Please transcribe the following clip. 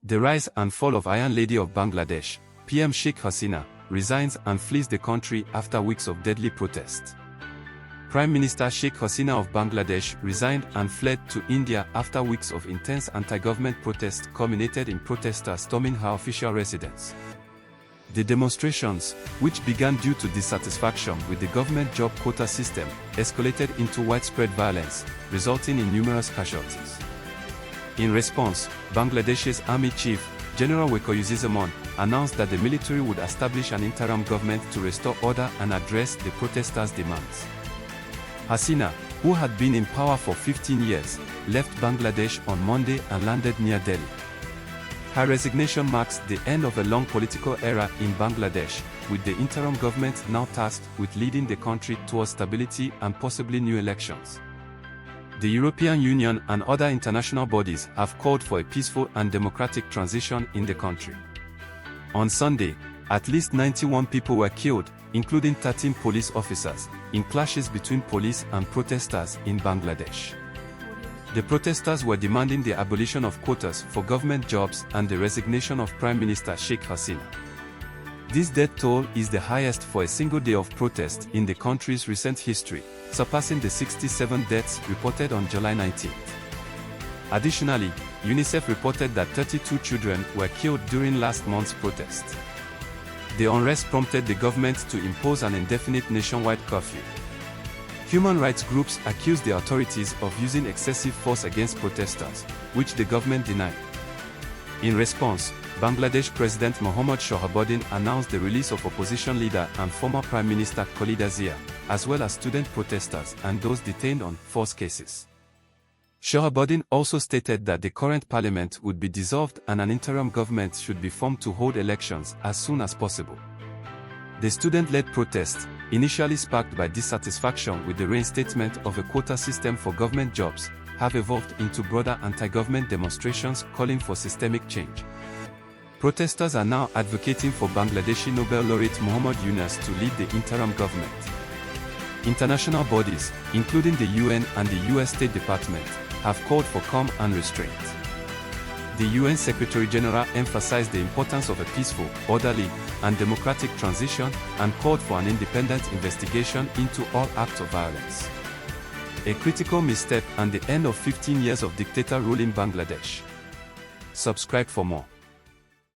The rise and fall of Iron Lady of Bangladesh, PM Sheikh Hasina, resigns and flees the country after weeks of deadly protest. Prime Minister Sheikh Hasina of Bangladesh resigned and fled to India after weeks of intense anti-government protests culminated in protesters storming her official residence. The demonstrations, which began due to dissatisfaction with the government job quota system, escalated into widespread violence, resulting in numerous casualties. In response, Bangladesh's Army Chief, General Wekoyuzizamon, announced that the military would establish an interim government to restore order and address the protesters' demands. Hasina, who had been in power for 15 years, left Bangladesh on Monday and landed near Delhi. Her resignation marks the end of a long political era in Bangladesh, with the interim government now tasked with leading the country towards stability and possibly new elections. The European Union and other international bodies have called for a peaceful and democratic transition in the country. On Sunday, at least 91 people were killed, including 13 police officers, in clashes between police and protesters in Bangladesh. The protesters were demanding the abolition of quotas for government jobs and the resignation of Prime Minister Sheikh Hasina. This death toll is the highest for a single day of protest in the country's recent history, surpassing the 67 deaths reported on July 19. Additionally, UNICEF reported that 32 children were killed during last month's protest. The unrest prompted the government to impose an indefinite nationwide curfew. Human rights groups accused the authorities of using excessive force against protesters, which the government denied. In response, Bangladesh President Mohammad Shohabuddin announced the release of opposition leader and former Prime Minister Khalida Zia, as well as student protesters and those detained on false cases. Shohabuddin also stated that the current parliament would be dissolved and an interim government should be formed to hold elections as soon as possible. The student-led protests, initially sparked by dissatisfaction with the reinstatement of a quota system for government jobs, have evolved into broader anti-government demonstrations calling for systemic change. Protesters are now advocating for Bangladeshi Nobel laureate Muhammad Yunus to lead the interim government. International bodies, including the UN and the US State Department, have called for calm and restraint. The UN Secretary-General emphasized the importance of a peaceful, orderly, and democratic transition and called for an independent investigation into all acts of violence. A critical misstep and the end of 15 years of dictator rule in Bangladesh. Subscribe for more.